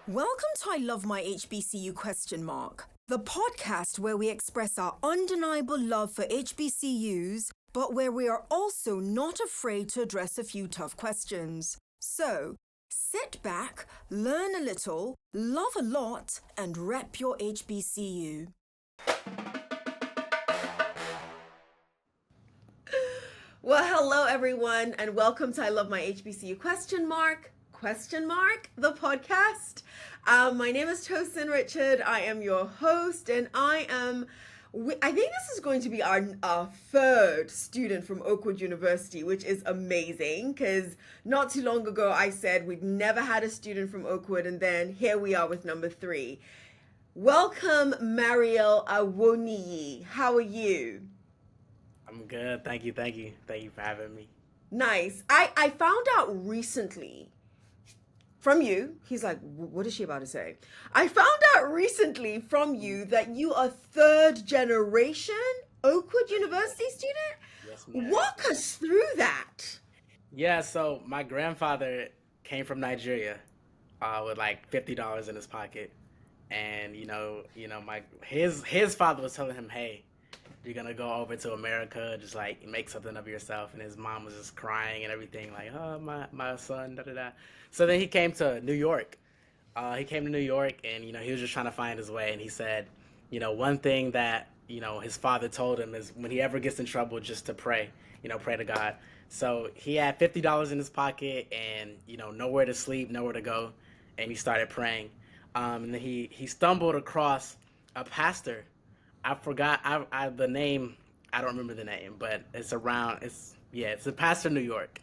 Welcome to I Love My HBCU ? The podcast where we express our undeniable love for HBCUs, but where we are also not afraid to address a few tough questions. So, sit back, learn a little, love a lot, and rep your HBCU. Well, hello everyone, and welcome to I Love My HBCU ? The podcast. My name is Tosin Richard. I am your host, and I think this is going to be our third student from Oakwood University, which is amazing because not too long ago I said we'd never had a student from Oakwood, and then here we are with number 3. Welcome, Mariel Awoniyi. How are you? I'm good. Thank you for having me. Nice. I found out recently from you, he's like, what is she about to say? I found out recently from you that you are third generation Oakwood University student? Yes, ma'am. Walk us through that. Yeah, so my grandfather came from Nigeria with like $50 in his pocket. And his father was telling him, hey, you're gonna go over to America, just like make something of yourself. And his mom was just crying and everything, like, oh, my son, da da da. So then he came to New York. And he was just trying to find his way. And he said, one thing that his father told him is when he ever gets in trouble, just to pray, pray to God. So he had $50 in his pocket and nowhere to sleep, nowhere to go, and he started praying. And then he stumbled across a pastor. I forgot the name. I don't remember the name, but it's a pastor in New York,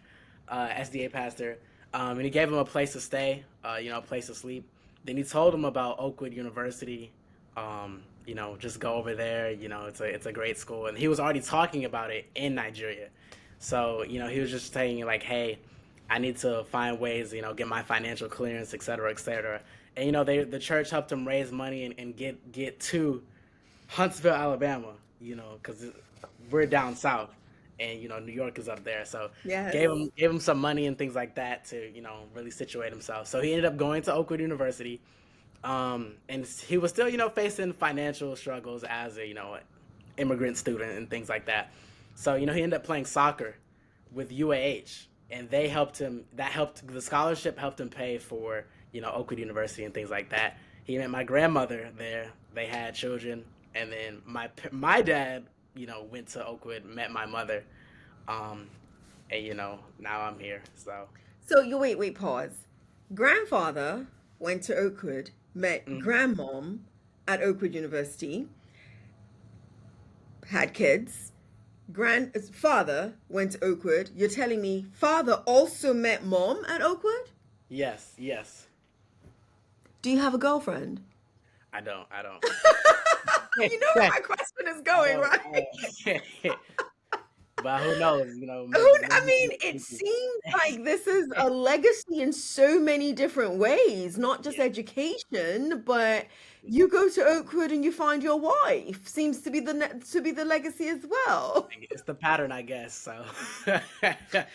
SDA pastor. And he gave him a place to stay, a place to sleep. Then he told him about Oakwood University. Just go over there. It's a great school. And he was already talking about it in Nigeria. So, he was just saying like, hey, I need to find ways, get my financial clearance, et cetera, et cetera. And, the church helped him raise money and get to Huntsville, Alabama, because we're down south, and New York is up there. So yes. gave him some money and things like that to really situate himself. So he ended up going to Oakwood University, and he was still facing financial struggles as a immigrant student and things like that. So he ended up playing soccer with UAH, and they helped him. The scholarship helped him pay for Oakwood University and things like that. He met my grandmother there. They had children. And then my dad, went to Oakwood, met my mother, and now I'm here. So you wait, pause. Grandfather went to Oakwood, met grandmom at Oakwood University, had kids. Grandfather went to Oakwood. You're telling me father also met mom at Oakwood? Yes. Do you have a girlfriend? I don't. You know where my question is going, right? But who knows? It seems like this is a legacy in so many different ways, not just education, but you go to Oakwood and you find your wife. Seems to be the legacy as well. It's the pattern, I guess. So, that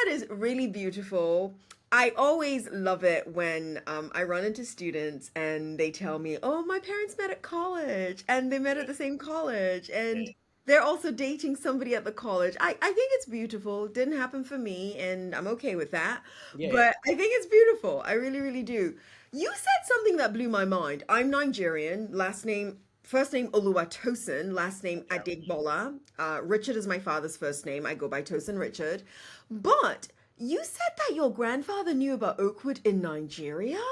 is really beautiful. I always love it when I run into students and they tell me, oh, my parents met at college and they met at the same college and they're also dating somebody at the college. I think it's beautiful. It didn't happen for me and I'm okay with that. Yeah. But I think it's beautiful. I really, really do. You said something that blew my mind. I'm Nigerian, first name Oluwatosin, last name Adegbola. Richard is my father's first name. I go by Tosin Richard. But you said that your grandfather knew about Oakwood in Nigeria?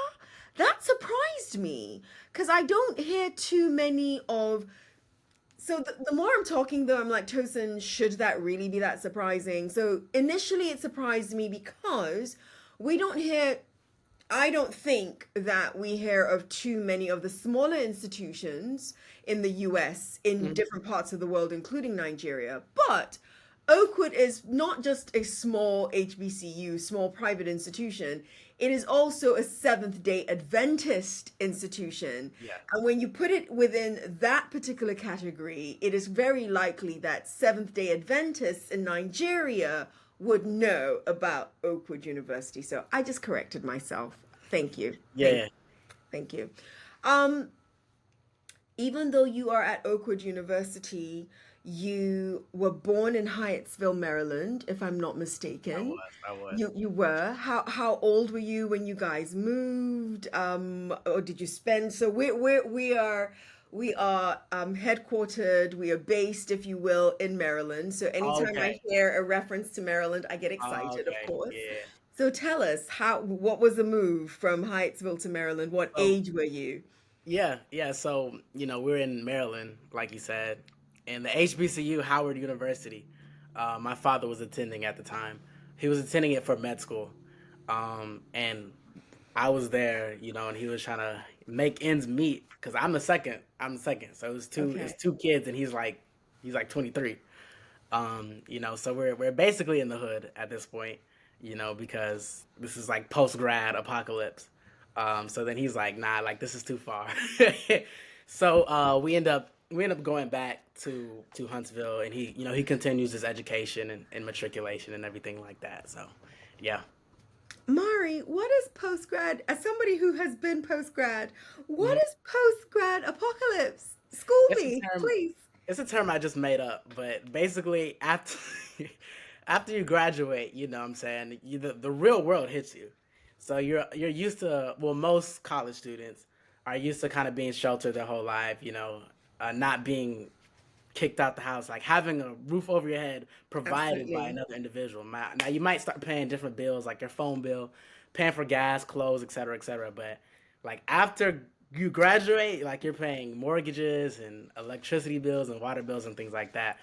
That surprised me because I don't hear too many of... So the more I'm talking though, I'm like, Tosin, should that really be that surprising? So initially it surprised me because I don't think that we hear of too many of the smaller institutions in the US in different parts of the world, including Nigeria. But Oakwood is not just a small HBCU, small private institution. It is also a Seventh-day Adventist institution. Yeah. And when you put it within that particular category, it is very likely that Seventh-day Adventists in Nigeria would know about Oakwood University. So I just corrected myself. Thank you. Yeah. Thank you. Um, Even though you are at Oakwood University, you were born in Hyattsville, Maryland, if I'm not I mistaken. was. I was. You were. How old were you when you guys moved? Or did you spend? So we are headquartered. We are based, if you will, in Maryland. So anytime I Okay. hear a reference to Maryland, I get excited, of Okay. course. Yeah. So tell us what was the move from Hyattsville to Maryland? What So age were you? yeah. So we're in Maryland, like you said, and the HBCU, Howard University. My father was attending at the time. He was attending it for med school, and I was there, and he was trying to make ends meet because I'm the second. So it's Okay. two kids, and he's like 23. So we're basically in the hood at this point, because this is like post grad apocalypse. So then he's like, nah, like this is too far. So we end up going back to Huntsville, and he continues his education and matriculation and everything like that. So yeah. Mari, what is post grad? As somebody who has been post grad, what Mhm. is post grad apocalypse? School It's a me, term. please. It's a term I just made up, but basically after after you graduate, what I'm saying, the real world hits you. So you're used to, well, most college students are used to kind of being sheltered their whole life, not being kicked out the house, like having a roof over your head provided by Absolutely. another individual. Now you might start paying different bills, like your phone bill, paying for gas, clothes, et cetera, et cetera. But like after you graduate, like you're paying mortgages and electricity bills and water bills and things like that.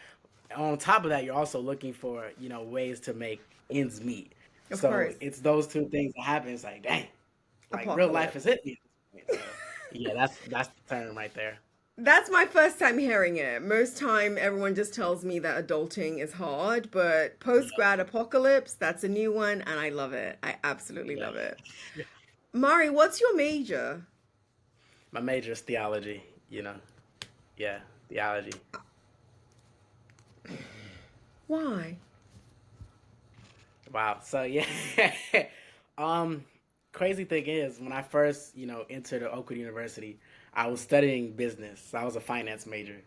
On top of that, you're also looking for, ways to make ends meet. Of So course. it's those two things that happen. It's like, dang, like real life Apocalypse. has hit me at this point. So yeah, that's the term right there. That's my first time hearing it. Most time everyone just tells me that adulting is hard, but Yeah, post grad apocalypse, that's a new one and I love it. I absolutely yeah. love it. Mari, what's your major? My major is theology, Yeah, theology. Why? Wow. So yeah. um Crazy thing is, when I first, entered Oakwood University, I was studying business. So I was a finance major.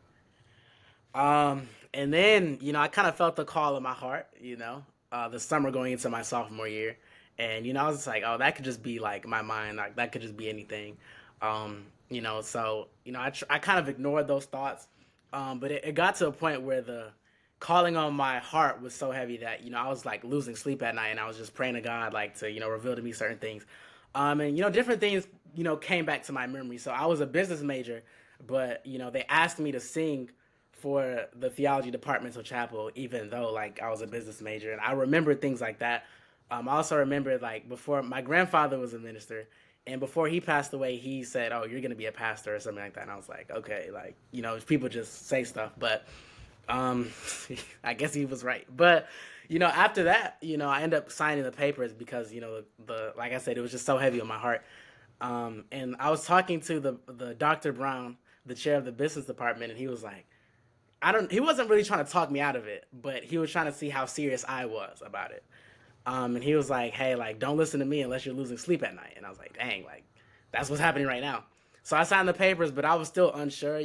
And then, I kind of felt the call in my heart, the summer going into my sophomore year. And, I was just like, oh, that could just be like my mind, like that could just be anything. I kind of ignored those thoughts. But it got to a point where the calling on my heart was so heavy that, I was like losing sleep at night, and I was just praying to God, like to, reveal to me certain things. And, different things, came back to my memory. So I was a business major, but, they asked me to sing for the theology departmental chapel, even though like I was a business major, and I remember things like that. I also remember, like, before my grandfather was a minister, and before he passed away, he said, "Oh, you're gonna be a pastor," or something like that. And I was like, "Okay," like, people just say stuff, but um, I guess he was right. But after that, I ended up signing the papers because the like I said, it was just so heavy on my heart. And I was talking to the Dr. Brown, the chair of the business department, and he was like, he wasn't really trying to talk me out of it, but he was trying to see how serious I was about it. And he was like, "Hey, like, don't listen to me unless you're losing sleep at night." And I was like, "Dang, like, that's what's happening right now." So I signed the papers, but I was still unsure.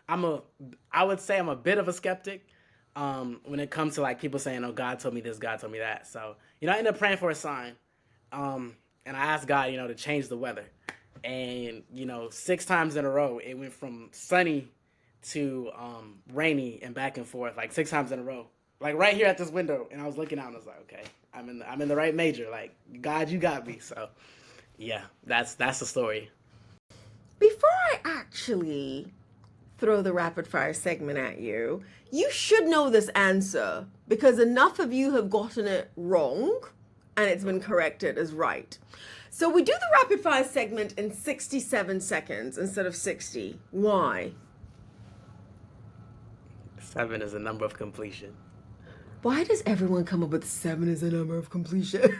I'm a, I would say I'm a bit of a skeptic, when it comes to like people saying, "Oh, God told me this, God told me that." So I ended up praying for a sign, and I asked God, to change the weather. And 6 times in a row, it went from sunny to rainy and back and forth, like 6 times in a row, like right here at this window. And I was looking out, and I was like, okay, I'm in the right major. Like, God, you got me. So yeah, that's the story. Before I actually throw the rapid fire segment at you, you should know this answer because enough of you have gotten it wrong and it's been corrected as right. So we do the rapid fire segment in 67 seconds instead of 60. Why? 7 is a number of completion. Why does everyone come up with 7 as a number of completion?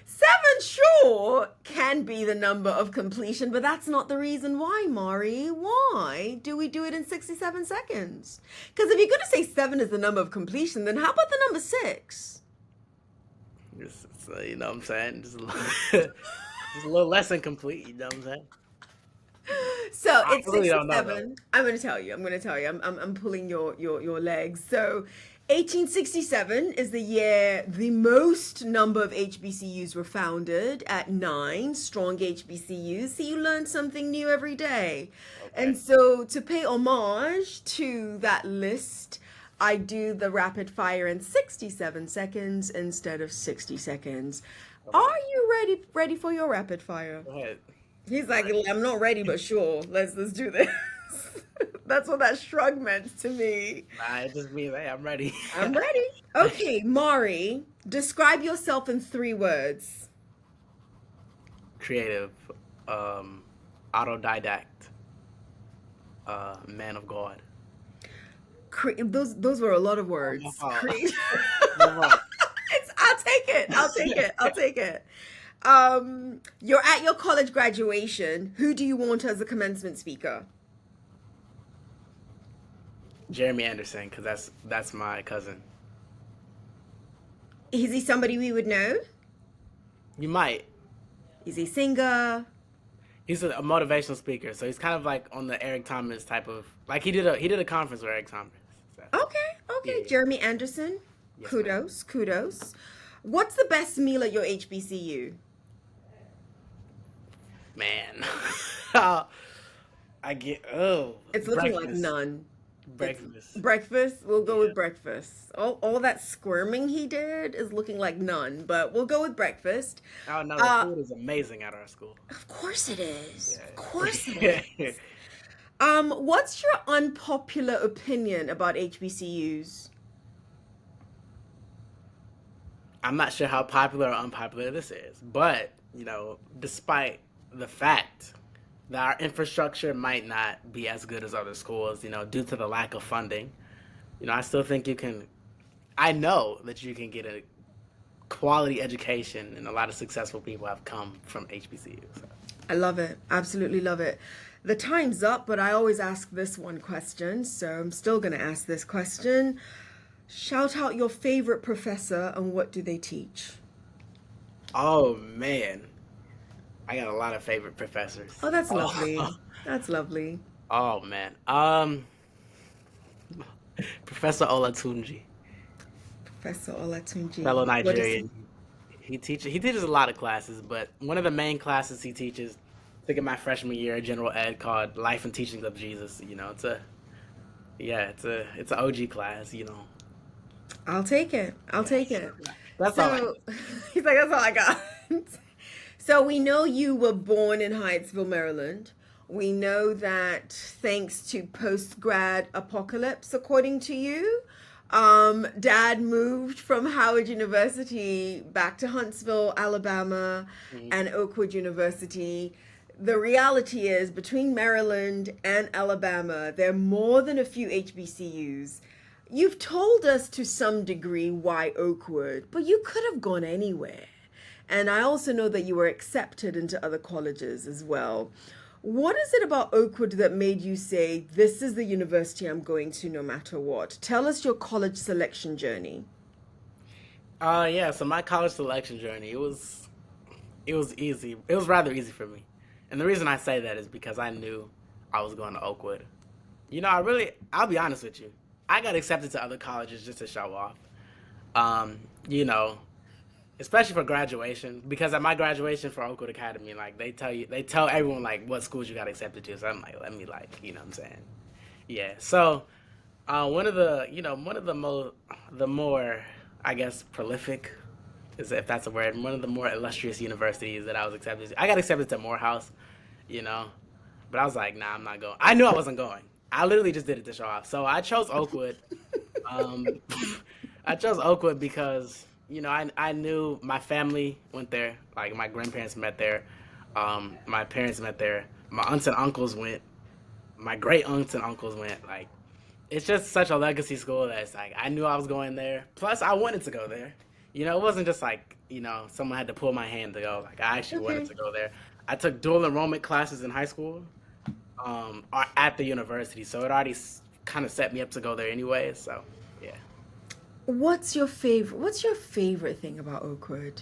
7 sure can be the number of completion, but that's not the reason why, Mari. Why do we do it in 67 seconds? Because if you're going to say 7 is the number of completion, then how about the number 6? So, you know what I'm saying? Just a little, just a little less incomplete. You know what I'm saying? So I it's really don't know though. 67. I'm going to tell you. I'm pulling your legs. So 1867 is the year the most number of HBCUs were founded at 9 strong HBCUs. So you learn something new every day. And Okay. so to pay homage to that list, I do the rapid fire in 67 seconds instead of 60 seconds. Are Okay. you ready for your rapid fire? Go ahead. He's like, I'm not ready, but sure, let's do this. That's what that shrug meant to me. Nah, it just means, hey, I'm ready. I'm ready. Okay, Mari, describe yourself in 3 words. Creative, autodidact, man of God. Those were a lot of words. My fault. Cre- My fault. I'll take it. I'll take it. You're at your college graduation. Who do you want as a commencement speaker? Jeremy Anderson, because that's my cousin. Is he somebody we would know? You might. Is he a singer? He's a motivational speaker, so he's kind of like on the Eric Thomas type of, like he did a conference with Eric Thomas. So, Okay. Yeah. Jeremy Anderson. Yes, Kudos. What's the best meal at your HBCU? man. I get It's looking like breakfast. none. Breakfast. Breakfast? We'll go with Yeah. breakfast. All that squirming he did is looking like none, but we'll go with breakfast. Oh no, the food is amazing at our school. Of course it is. Yeah. Of course it is. What's your unpopular opinion about HBCUs? I'm not sure how popular or unpopular this is, but despite the fact that our infrastructure might not be as good as other schools, due to the lack of funding, I still think I know that you can get a quality education, and a lot of successful people have come from HBCUs. So. I love it. Absolutely love it. The time's up, but I always ask this one question, so I'm still going to ask this question. Shout out your favorite professor and what do they teach? Oh man, I got a lot of favorite professors. Oh, that's lovely. That's lovely. Oh man, Professor Olatunji, Professor Olatunji. fellow What is Nigerian. He teaches a lot of classes, but one of the main classes he teaches, I think in my freshman year, general ed, called Life and Teachings of Jesus. It's an OG class. I'll take it. I'll take it. That's all. So he's like, that's all I got. So we know you were born in Hyattsville, Maryland. We know that thanks to post-grad apocalypse, according to you, Dad moved from Howard University back to Huntsville, Alabama, and Oakwood University. The reality is, between Maryland and Alabama, there are more than a few HBCUs. You've told us to some degree why Oakwood, but you could have gone anywhere. And I also know that you were accepted into other colleges as well. What is it about Oakwood that made you say, this is the university I'm going to no matter what? Tell us your college selection journey. So my college selection journey, it was easy. It was rather easy for me. And the reason I say that is because I knew I was going to Oakwood. I'll be honest with you. I got accepted to other colleges just to show off. Especially for graduation, because at my graduation for Oakwood Academy, like they tell everyone like what schools you got accepted to. So I'm like, let me what I'm saying? Yeah. So, one of the more, I guess, prolific, if that's a word, one of the more illustrious universities that I was accepted to. I got accepted to Morehouse, but I was like, nah, I'm not going. I knew I wasn't going. I literally just did it to show off. So I chose Oakwood. I chose Oakwood because, I knew my family went there. Like, my grandparents met there. My parents met there. My aunts and uncles went. My great aunts and uncles went. Like, it's just such a legacy school that it's like, I knew I was going there. Plus, I wanted to go there. It wasn't just like, someone had to pull my hand to go. Like, I actually wanted to go there. I took dual enrollment classes in high school at the university. So it already kind of set me up to go there anyway. So, yeah. What's your favorite thing about Oakwood?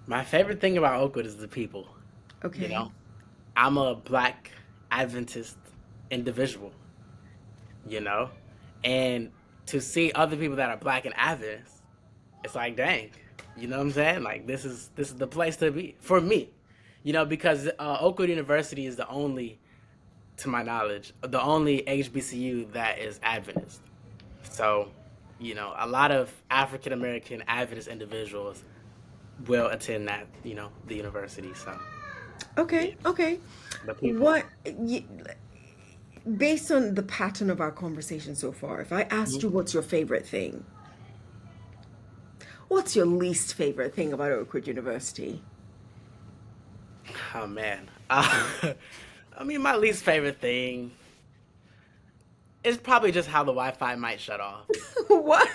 My favorite thing about Oakwood is the people. You Okay. know, I'm a Black Adventist individual. You know, and to see other people that are Black and Adventist, it's like, dang, you know what I'm saying? Like this is the place to be for me. You know, because Oakwood University is the only, to my knowledge, the only HBCU that is Adventist. So, you know, a lot of African American Adventist individuals will attend that, you know, the university. So, yeah, Okay. Okay. the people. What, based on the pattern of our conversation so far, if I asked you what's your favorite thing, what's your least favorite thing about Oakwood University? Oh man. I mean, my least favorite thing is probably just how the Wi-Fi might shut off. What?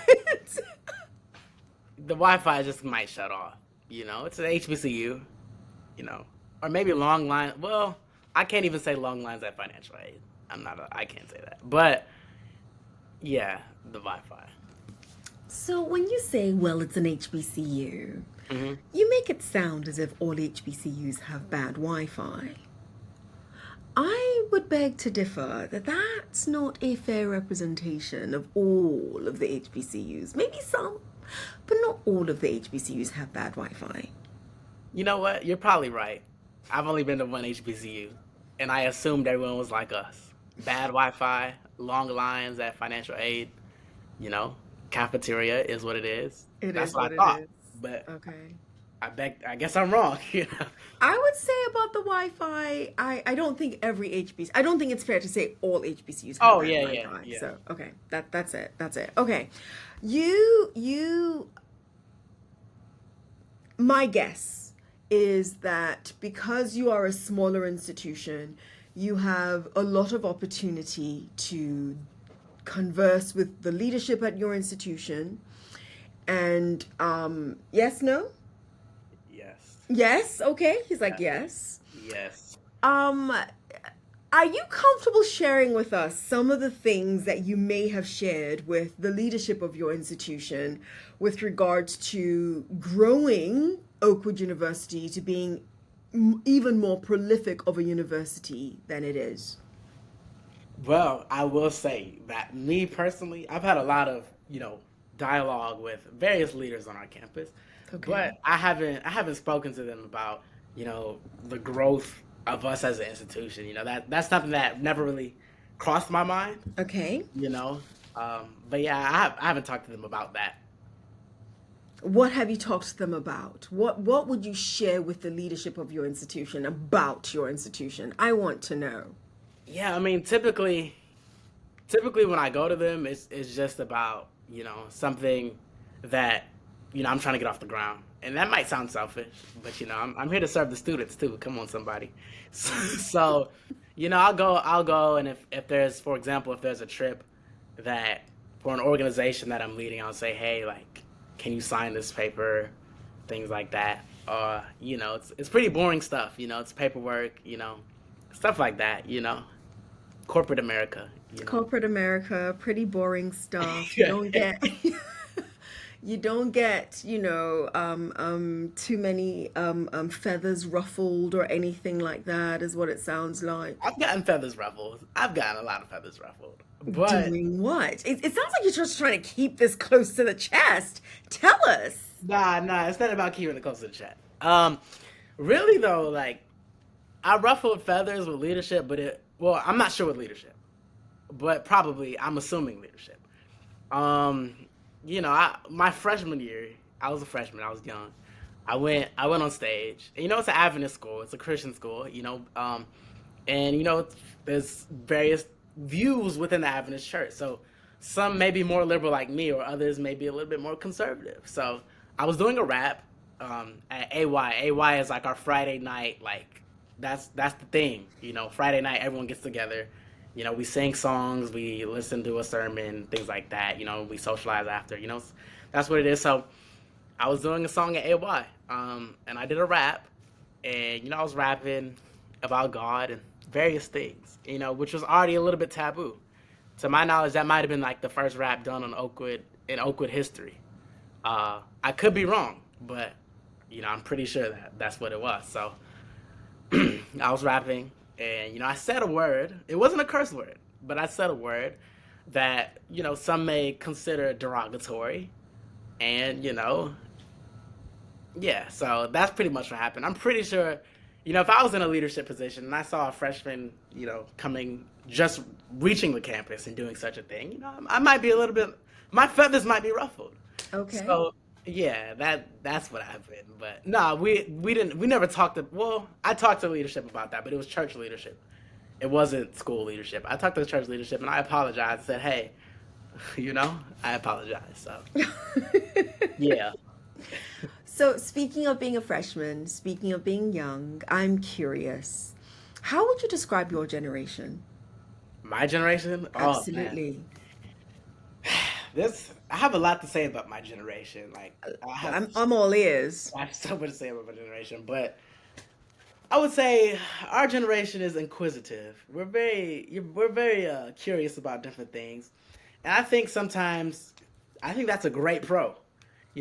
The Wi-Fi just might shut off. You know, it's an HBCU. You know, or maybe long line. Well, I can't even say long lines at financial aid. I can't say that. But yeah, the Wi-Fi. So when you say, well, it's an HBCU, Hmm. you make it sound as if all HBCUs have bad Wi-Fi. I would beg to differ that that's not a fair representation of all of the HBCUs. Maybe some, but not all of the HBCUs have bad Wi-Fi. You know what? You're probably right. I've only been to one HBCU, and I assumed everyone was like us. Bad Wi-Fi, long lines at financial aid. You know, cafeteria is what it is. It That's is what what I it thought. is. But Okay. I guess I'm wrong. You know. I would say about the Wi-Fi, I don't think every HBC, I don't think it's fair to say all HBCUs have Oh bad yeah, yeah, Wi-Fi. yeah. So, okay, that's it. That's it. Okay. You my guess is that because you are a smaller institution, you have a lot of opportunity to converse with the leadership at your institution. And yes, no? Yes, Yes, okay. He's like, yes, yes. yes. Um, are you comfortable sharing with us some of the things that you may have shared with the leadership of your institution with regards to growing Oakwood University to being even more prolific of a university than it is? Well, I will say that me personally, I've had a lot of, you know, dialogue with various leaders on our campus, Okay. but I haven't spoken to them about, you know, the growth of us as an institution. You know, that's something that never really crossed my mind, Okay. you know. But yeah, I haven't talked to them about that. What have you talked to them about? What would you share with the leadership of your institution about your institution? I want to know. Yeah, I mean, typically when I go to them, it's just about, you know, something that, you know, I'm trying to get off the ground. And that might sound selfish, but you know, I'm here to serve the students too. Come on, somebody. So, you know, I'll go, and if there's, for example, if there's a trip that for an organization that I'm leading, I'll say, hey, like, can you sign this paper, things like that. You know, it's pretty boring stuff. You know, it's paperwork. You know, stuff like that. You know, corporate America. You know. Corporate America, pretty boring stuff. You Yeah. don't get you don't get, too many feathers ruffled or anything like that is what it sounds like. I've gotten feathers ruffled. I've gotten a lot of feathers ruffled. But Doing what? It sounds like you're just trying to keep this close to the chest. Tell us. nah, it's not about keeping it close to the chat. Really though, like I ruffled feathers with leadership, but well, I'm not sure with leadership, but probably I'm assuming leadership. Um, you know, my freshman year, I was a freshman. I was young. I went on stage. And, you know, it's an Adventist school. It's a Christian school. You know, and you know, there's various views within the Adventist church. So some may be more liberal like me, or others may be a little bit more conservative. So I was doing a rap at AY. AY is like our Friday night, like that's the thing. You know, Friday night everyone gets together. You know, we sing songs, we listen to a sermon, things like that. You know, we socialize after. You know, that's what it is. So I was doing a song at AY, and I did a rap, and you know, I was rapping about God and various things. You know, which was already a little bit taboo. To my knowledge, that might have been like the first rap done on Oakwood in Oakwood history. I could be wrong, but I'm pretty sure that that's what it was. So I was rapping, and I said a word. It wasn't a curse word, but I said a word that some may consider derogatory, and yeah. So that's pretty much what happened. I'm pretty sure, if I was in a leadership position and I saw a freshman, coming just reaching the campus and doing such a thing, I might be a little bit. My feathers might be ruffled. Okay. So yeah, that's what happened. But no, we never talked to. Well, I talked to leadership about that, but it was church leadership. It wasn't school leadership. I talked to the church leadership and I apologized. Said, hey, I apologize. So yeah. So speaking of being a freshman, speaking of being young, I'm curious. How would you describe your generation? My generation? Oh, man. Absolutely. I have a lot to say about my generation. Like I'm all ears. I have so much to say about my generation, but I would say our generation is inquisitive. We're very curious about different things, and I think that's a great pro.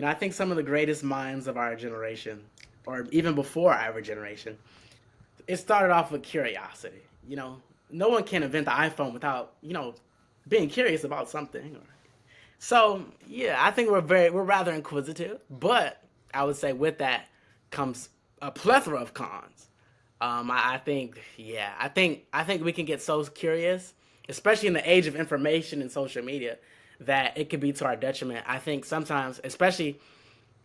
I think some of the greatest minds of our generation, or even before our generation, it started off with curiosity. No one can invent the iPhone without being curious about something. So yeah, I think we're rather inquisitive, but I would say with that comes a plethora of cons. I think we can get so curious, especially in the age of information and social media, that it could be to our detriment. I think sometimes, especially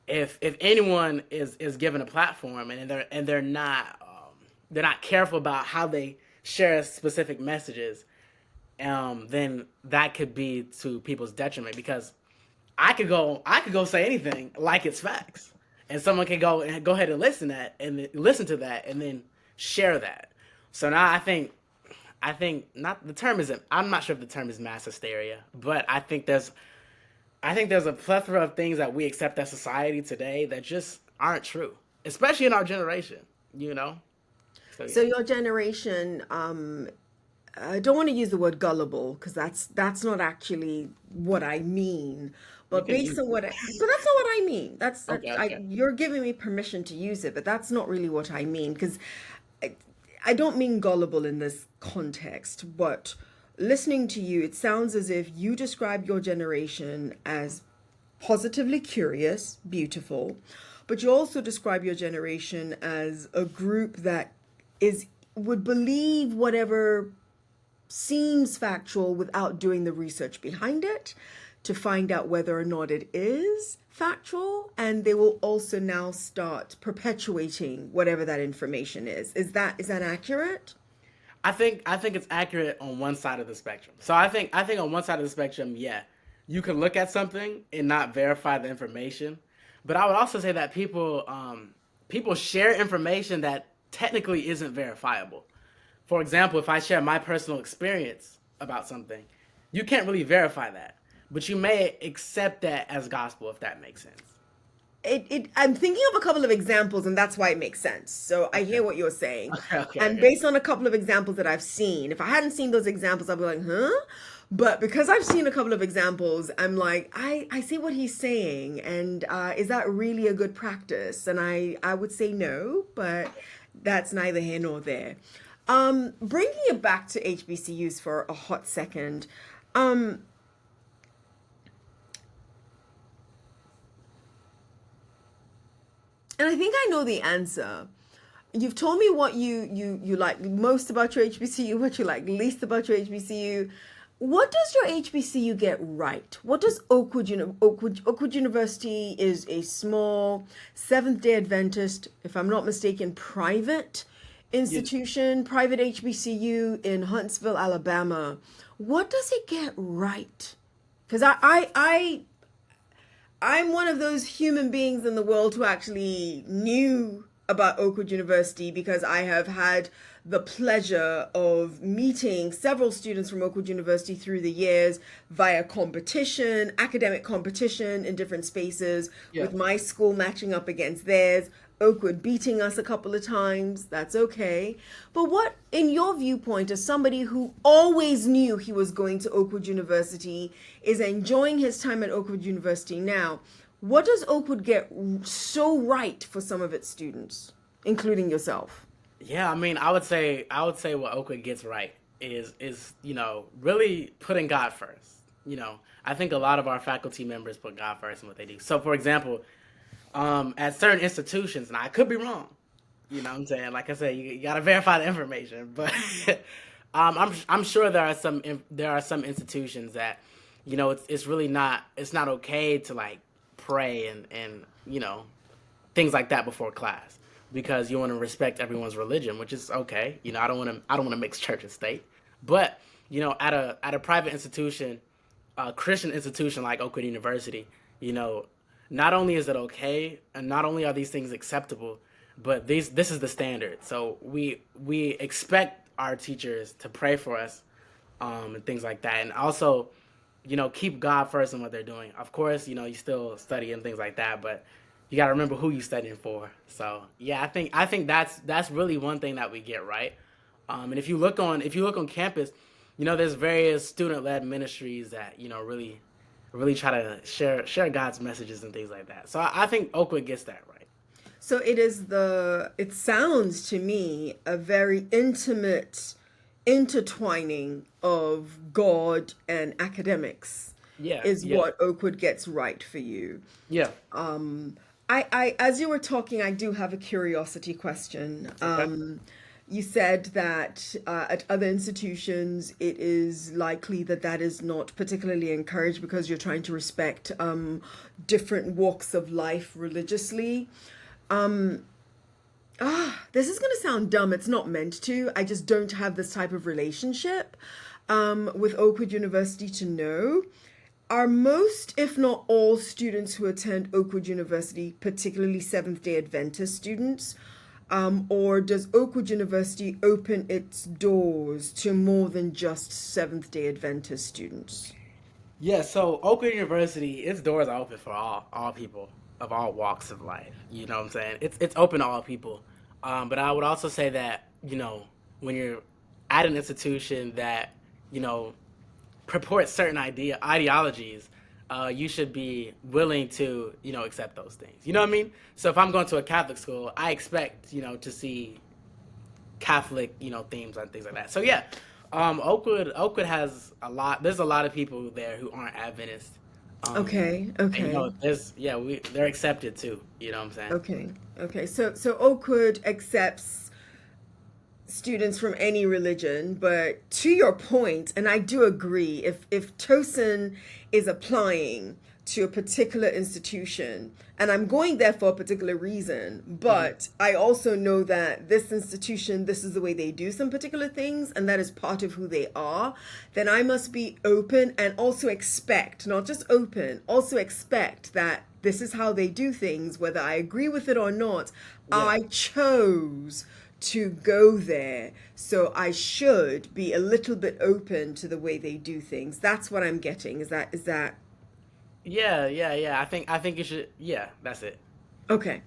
if anyone is given a platform and they're not careful about how they share specific messages, then that could be to people's detriment, because I could go say anything like it's facts, and someone can go ahead and listen to that and then share that. So now I think not the term isn't. I'm not sure if the term is mass hysteria, but I think there's a plethora of things that we accept as society today that just aren't true, especially in our generation. So your generation, I don't want to use the word gullible because that's not actually what I mean. But based on what, so that's not what I mean. Okay. You're giving me permission to use it, but that's not really what I mean, because I don't mean gullible in this context. But listening to you, it sounds as if you describe your generation as positively curious, beautiful, but you also describe your generation as a group that would believe whatever seems factual without doing the research behind it to find out whether or not it is factual, and they will also now start perpetuating whatever that information is. Is that accurate? I think it's accurate on one side of the spectrum. So I think on one side of the spectrum, yeah, you can look at something and not verify the information, but I would also say that people share information that technically isn't verifiable. For example, if I share my personal experience about something, you can't really verify that, but you may accept that as gospel, if that makes sense. I'm thinking of a couple of examples, and that's why it makes sense. So I hear what you're saying. Okay. Based on a couple of examples that I've seen, if I hadn't seen those examples, I'd be like, huh? But because I've seen a couple of examples, I'm like, I see what he's saying. And is that really a good practice? And I would say no, but that's neither here nor there. Bringing it back to HBCUs for a hot second. And I think I know the answer. You've told me what you like most about your HBCU, what you like least about your HBCU. What does your HBCU get right? What does Oakwood University is a small Seventh-day Adventist, if I'm not mistaken, private institution, private HBCU in Huntsville, Alabama. What does it get right? Because I'm one of those human beings in the world who actually knew about Oakwood University because I have had the pleasure of meeting several students from Oakwood University through the years via competition, academic competition in different spaces, with my school matching up against theirs, Oakwood beating us a couple of times. That's okay. But what, in your viewpoint, as somebody who always knew he was going to Oakwood University, is enjoying his time at Oakwood University now, what does Oakwood get so right for some of its students, including yourself? Yeah, I mean, I would say what Oakwood gets right is really putting God first. I think a lot of our faculty members put God first in what they do. So, for example, at certain institutions, and I could be wrong. You know what I'm saying? Like I said, you got to verify the information, but I'm sure there are some institutions that it's really not okay to like pray and things like that before class because you want to respect everyone's religion, which is okay. I don't want to mix church and state, but at a private institution, a Christian institution like Oakwood University, not only is it okay, and not only are these things acceptable, but this is the standard. So we expect our teachers to pray for us, and things like that, and also, keep God first in what they're doing. Of course, you still study and things like that, but you got to remember who you're studying for. So yeah, I think that's really one thing that we get right. And if you look on campus, there's various student-led ministries that really try to share God's messages and things like that. So I think Oakwood gets that right. So it sounds to me a very intimate intertwining of God and academics. Yeah, Is yeah. what Oakwood gets right for you. Yeah. I as you were talking, I do have a curiosity question. You said that at other institutions, it is likely that is not particularly encouraged because you're trying to respect different walks of life religiously. This is going to sound dumb. It's not meant to. I just don't have this type of relationship with Oakwood University to know. Are most, if not all, students who attend Oakwood University, particularly Seventh-day Adventist students, or does Oakwood University open its doors to more than just Seventh-day Adventist students? Yeah, so Oakwood University, its doors are open for all people of all walks of life. You know what I'm saying? It's open to all people. But I would also say that, when you're at an institution that, purports certain ideologies, you should be willing to, accept those things. You know what I mean? So if I'm going to a Catholic school, I expect, to see Catholic, themes and things like that. So yeah, Oakwood has there's a lot of people there who aren't Adventist. Okay. And, they're accepted too. You know what I'm saying? Okay. So Oakwood accepts students from any religion, but to your point, and I do agree, if Tosin is applying to a particular institution, and I'm going there for a particular reason, but I also know that this institution, this is the way they do some particular things, and that is part of who they are, then I must be open and also expect, not just open, also expect that this is how they do things, whether I agree with it or not. Yeah. I chose to go there, so I should be a little bit open to the way they do things. That's what I'm getting. Is that? Yeah. I think you should. Yeah, that's it. Okay.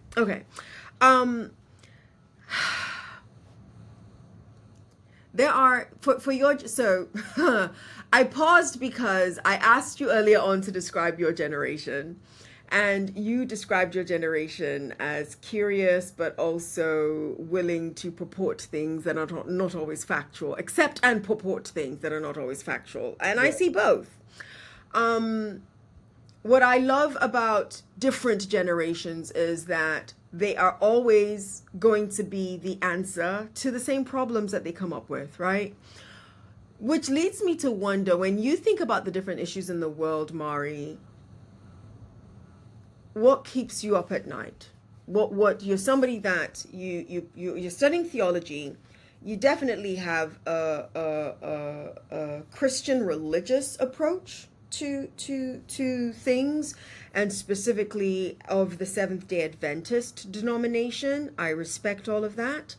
There are for your so I paused because I asked you earlier on to describe your generation. And you described your generation as curious, but also willing to purport things that are not always factual, accept and purport things that are not always factual. And I see both. What I love about different generations is that they are always going to be the answer to the same problems that they come up with, right? Which leads me to wonder, when you think about the different issues in the world, Mari, what keeps you up at night? What you're somebody that you're studying theology. You definitely have a Christian religious approach to things, and specifically of the Seventh-day Adventist denomination. I respect all of that.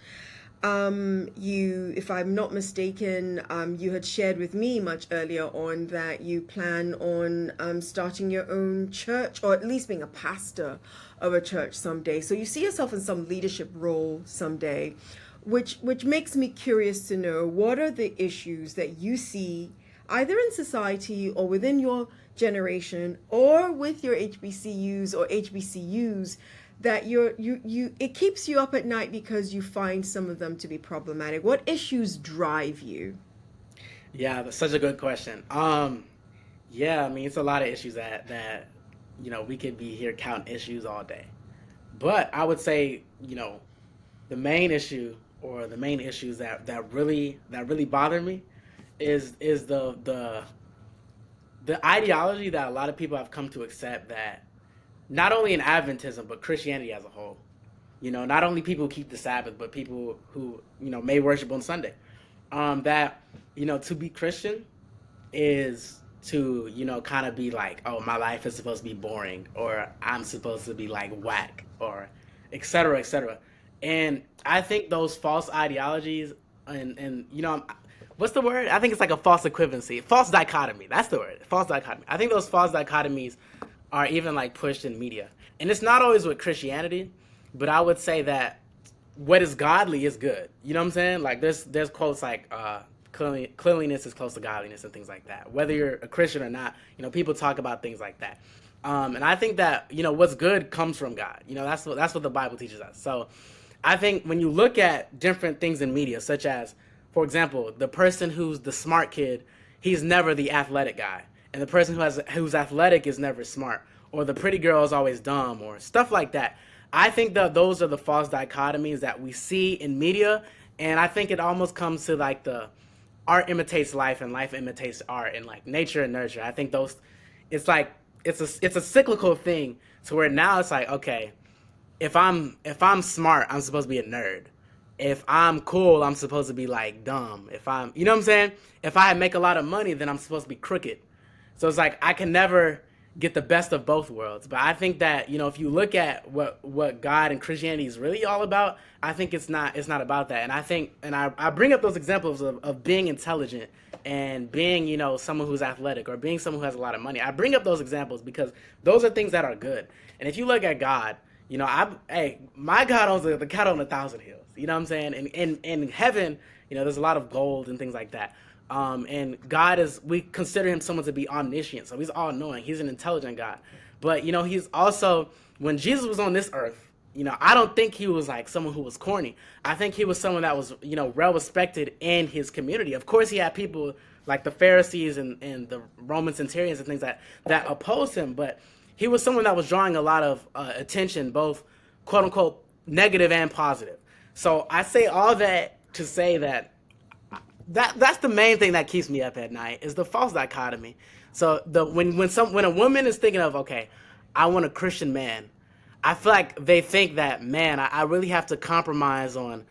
You, if I'm not mistaken, you had shared with me much earlier on that you plan on starting your own church, or at least being a pastor of a church someday. So you see yourself in some leadership role someday, which makes me curious to know, what are the issues that you see either in society or within your generation or with your HBCUs or HBCUs that it keeps you up at night because you find some of them to be problematic? What issues drive you? Yeah, that's such a good question. Yeah, I mean, it's a lot of issues that we could be here counting issues all day. But I would say, the main issue or the main issues that really bother me is the ideology that a lot of people have come to accept, that not only in Adventism but Christianity as a whole. Not only people who keep the Sabbath, but people who may worship on Sunday. That to be Christian is to kind of be like, oh, my life is supposed to be boring, or I'm supposed to be like whack, or et cetera, et cetera. And I think those false ideologies and what's the word? I think it's like a false equivalency, false dichotomy. That's the word, false dichotomy. I think those false dichotomies are even like pushed in media, and it's not always with Christianity, but I would say that what is godly is good. You know what I'm saying? Like there's quotes like cleanliness is close to godliness and things like that. Whether you're a Christian or not, people talk about things like that. And I think that what's good comes from God. That's what the Bible teaches us. So I think when you look at different things in media, such as, for example, the person who's the smart kid, he's never the athletic guy, and the person who's athletic is never smart, or the pretty girl is always dumb, or stuff like that. I think that those are the false dichotomies that we see in media, and I think it almost comes to like the art imitates life and life imitates art, and like nature and nurture. I think it's like it's a cyclical thing to where now it's like, okay, if I'm smart, I'm supposed to be a nerd. If I'm cool, I'm supposed to be like dumb. If I'm, you know what I'm saying? If I make a lot of money, then I'm supposed to be crooked. So it's like I can never get the best of both worlds. But I think that, if you look at what God and Christianity is really all about, I think it's not about that. And I think, and I bring up those examples of being intelligent and being, someone who's athletic or being someone who has a lot of money. I bring up those examples because those are things that are good. And if you look at God, my God owns the cattle on 1,000 hills. You know what I'm saying? And in heaven, there's a lot of gold and things like that. And God we consider him someone to be omniscient. So he's all knowing. He's an intelligent God. But, he's also, when Jesus was on this earth, I don't think he was like someone who was corny. I think he was someone that was, well respected in his community. Of course, he had people like the Pharisees and the Roman centurions and things that opposed him. But he was someone that was drawing a lot of attention, both quote unquote negative and positive. So I say all that to say that's the main thing that keeps me up at night is the false dichotomy. So when a woman is thinking of, okay, I want a Christian man, I feel like they think that, man, I really have to compromise on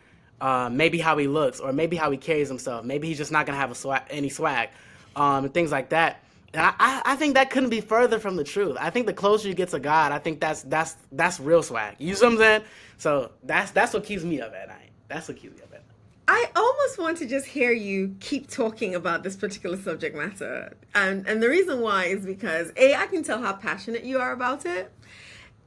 maybe how he looks or maybe how he carries himself. Maybe he's just not gonna have any swag and things like that. And I think that couldn't be further from the truth. I think the closer you get to God, I think that's real swag. You see what I'm saying? So that's what keeps me up at night. That's what keeps me up at night. I almost want to just hear you keep talking about this particular subject matter. And the reason why is because, I can tell how passionate you are about it.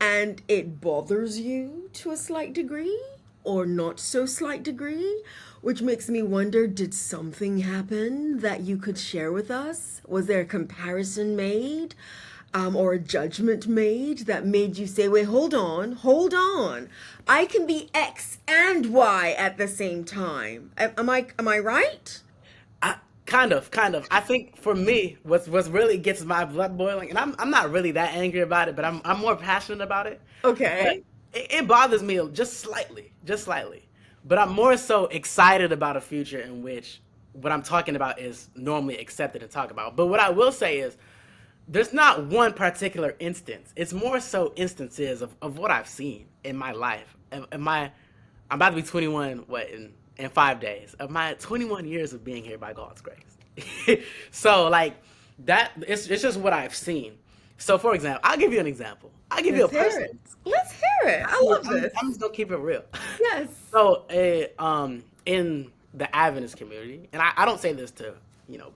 And it bothers you to a slight degree or not so slight degree, which makes me wonder, did something happen that you could share with us? Was there a comparison made or a judgment made that made you say, wait, hold on. I can be X and Y at the same time. Am I right? Kind of. I think for me, what's really gets my blood boiling, and I'm not really that angry about it, but I'm more passionate about it. Okay. It bothers me just slightly. But I'm more so excited about a future in which what I'm talking about is normally accepted and talked about. But what I will say is, there's not one particular instance. It's more so instances of what I've seen in my life. I'm about to be 21, in 5 days of my 21 years of being here by God's grace. So like that, it's just what I've seen. So for example, I'll give you an example. I'll give you a person. Let's hear it. I love this. I'm just gonna keep it real. Yes. So in the Adventist community, and I don't say this to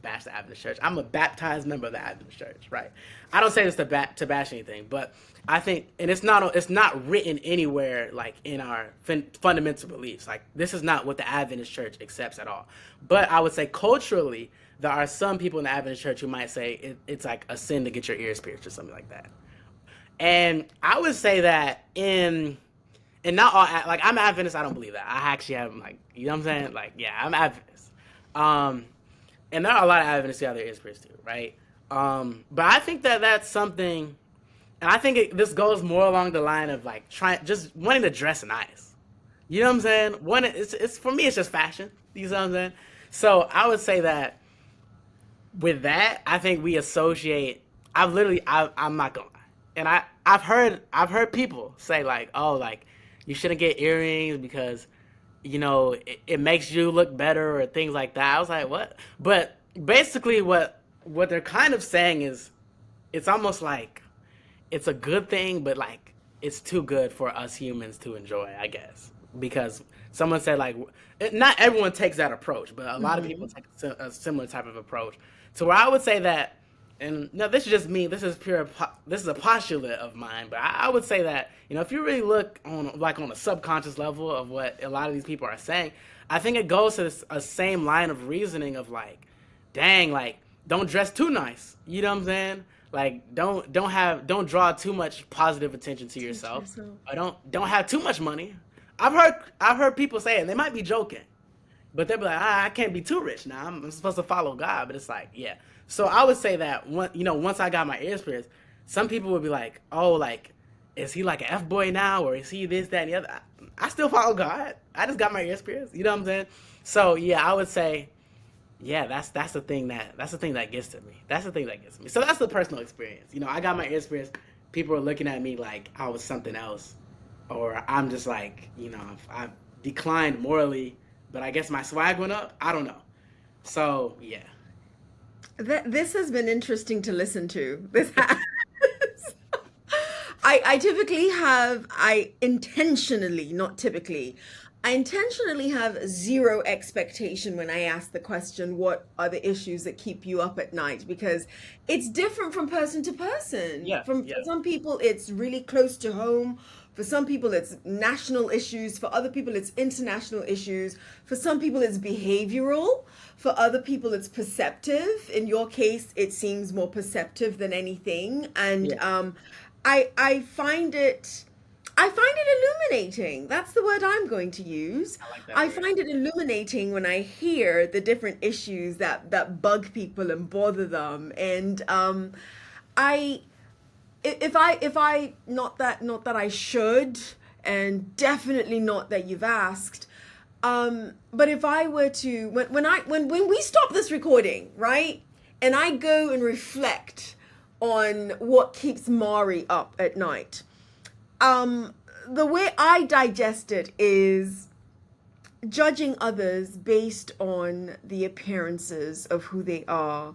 bash the Adventist church. I'm a baptized member of the Adventist church, right? I don't say this to bash anything, but I think, and it's not written anywhere like in our fundamental beliefs. Like this is not what the Adventist church accepts at all. But I would say culturally, there are some people in the Adventist church who might say it's like a sin to get your ears pierced or something like that. And I would say that and not all, like, I'm Adventist, I don't believe that. I actually have, like, you know what I'm saying? Like, yeah, I'm Adventist. And there are a lot of Adventists who have their ears pierced too, right? But I think that that's something, and I think this goes more along the line of, like, just wanting to dress nice. You know what I'm saying? It's for me, it's just fashion. You know what I'm saying? So I would say that with that, I think we associate, I'm not gonna lie. And I've heard people say, like, oh, like, you shouldn't get earrings because, you know, it makes you look better or things like that. I was like, what? But basically what they're kind of saying is it's almost like it's a good thing, but, like, it's too good for us humans to enjoy, I guess. Because someone said, like, not everyone takes that approach, but a lot of people take a similar type of approach. So where I would say that, and no, this is just me. This is a postulate of mine. But I would say that, you know, if you really look on a subconscious level of what a lot of these people are saying, I think it goes to a same line of reasoning of, like, dang, like, don't dress too nice. You know what I'm saying? Like, don't draw too much positive attention to yourself. Or don't have too much money. I've heard people say it, and they might be joking, but they'll be like, I can't be too rich now. I'm supposed to follow God. But it's like, yeah. So I would say that, once I got my ears pierced, some people would be like, oh, like, is he like an F-boy now? Or is he this, that, and the other? I still follow God. I just got my ears pierced. You know what I'm saying? So, yeah, I would say, yeah, that's the thing that gets to me. That's the thing that gets me. So that's the personal experience. You know, I got my ears pierced. People are looking at me like I was something else. Or I'm just like, you know, I've declined morally, but I guess my swag went up. I don't know. So, yeah. This has been interesting to listen to. I intentionally have zero expectation when I ask the question, what are the issues that keep you up at night? Because it's different from person to person. Yeah, For some people, it's really close to home. For some people, it's national issues. For other people, it's international issues. For some people, it's behavioral. For other people, it's perceptive. In your case, it seems more perceptive than anything. And I find it illuminating. That's the word I'm going to use. I like that I word. find it illuminating when I hear the different issues that bug people and bother them. And if I not that I should, and definitely not that you've asked, but if I were to, when we stop this recording, right, and I go and reflect on what keeps Mari up at night, the way I digest it is judging others based on the appearances of who they are,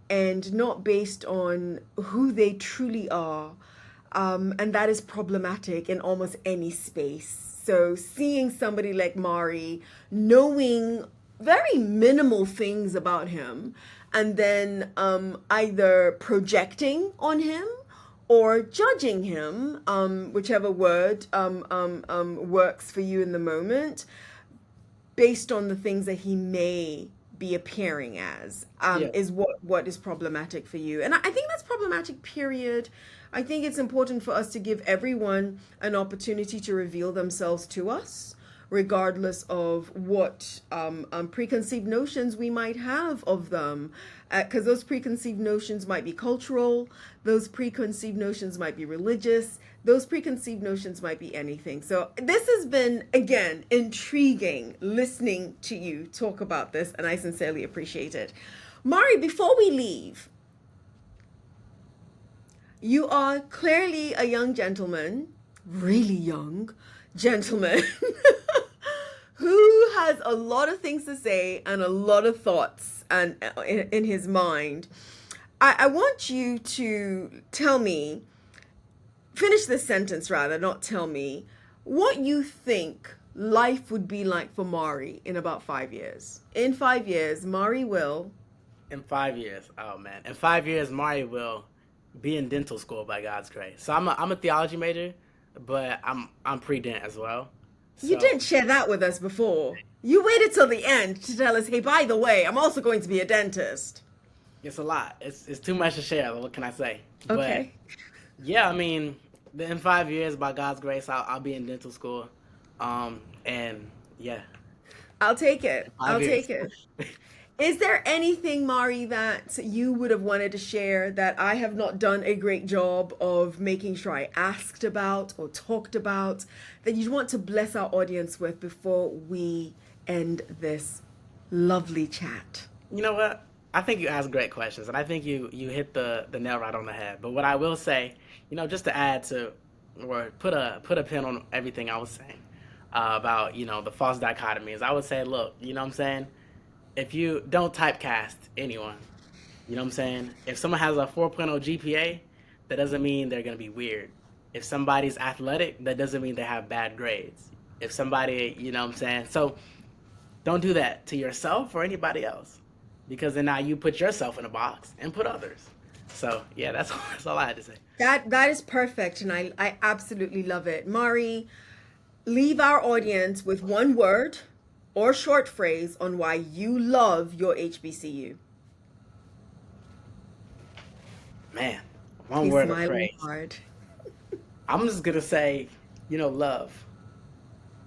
and not based on who they truly are. And that is problematic in almost any space. So seeing somebody like Mari, knowing very minimal things about him, and then either projecting on him or judging him, whichever word works for you in the moment, based on the things that he may be appearing as, is what is problematic for you. And I think that's problematic, period. I think it's important for us to give everyone an opportunity to reveal themselves to us, regardless of what preconceived notions we might have of them. Because those preconceived notions might be cultural, those preconceived notions might be religious, those preconceived notions might be anything. So this has been, again, intriguing listening to you talk about this, and I sincerely appreciate it. Mari, before we leave, you are clearly a young gentleman, really young gentleman, who has a lot of things to say and a lot of thoughts and in his mind. I want you to finish this sentence rather, not tell me, what you think life would be like for Mari in about 5 years. In 5 years, Mari will... In 5 years, oh man. In 5 years, Mari will be in dental school by God's grace. So I'm a theology major, but I'm pre-dent as well. You So didn't share that with us before. You waited till the end to tell us, hey, by the way, I'm also going to be a dentist. it's a lot. It's too much to share. What can I say? But Okay. yeah, I mean, in 5 years, by God's grace, I'll be in dental school. And yeah, I'll take in it. I'll 5 years. take it. Is there anything, Mari, that you would have wanted to share that I have not done a great job of making sure I asked about or talked about that you'd want to bless our audience with before we end this lovely chat? You know what? I think you asked great questions, and I think you hit the nail right on the head. But what I will say, just to add to or put a pin on everything I was saying about the false dichotomies, I would say, look, what I'm saying, if you don't typecast anyone, what I'm saying, if someone has a 4.0 GPA, that doesn't mean they're gonna be weird. If somebody's athletic, that doesn't mean they have bad grades. If somebody, what I'm saying, so don't do that to yourself or anybody else, because then now you put yourself in a box and put others. So yeah, that's all I had to say. That is perfect, and I absolutely love it. Mari, leave our audience with one word or short phrase on why you love your HBCU. Man, one He's word or smiling phrase. hard. I'm just gonna say, love.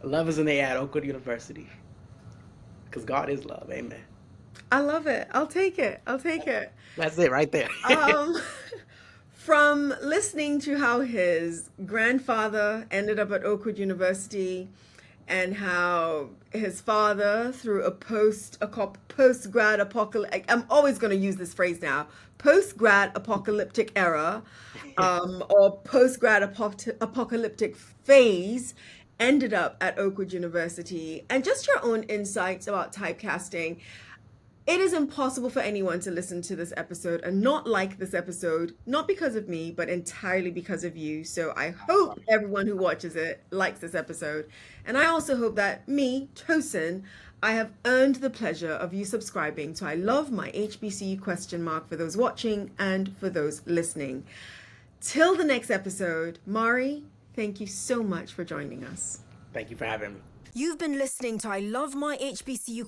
Love is in the air at Oakwood University, because God is love. Amen. I love it. I'll take it. I'll take it. That's it right there. Um, from listening to how his grandfather ended up at Oakwood University and how his father, through a post-grad apocalyptic, I'm always going to use this phrase now, post-grad apocalyptic era, or post-grad apocalyptic phase, ended up at Oakwood University, and just your own insights about typecasting. It is impossible for anyone to listen to this episode and not like this episode, not because of me, but entirely because of you. So I hope everyone who watches it likes this episode. And I also hope that me, Tosin, I have earned the pleasure of you subscribing to I Love My HBCU ? For those watching and for those listening. Till the next episode, Mari, thank you so much for joining us. Thank you for having me. You've been listening to I Love My HBCU ?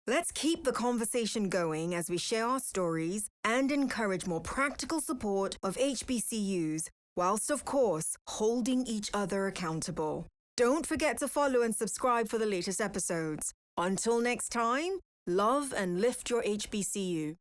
Let's keep the conversation going as we share our stories and encourage more practical support of HBCUs, whilst of course holding each other accountable. Don't forget to follow and subscribe for the latest episodes. Until next time, love and lift your HBCU.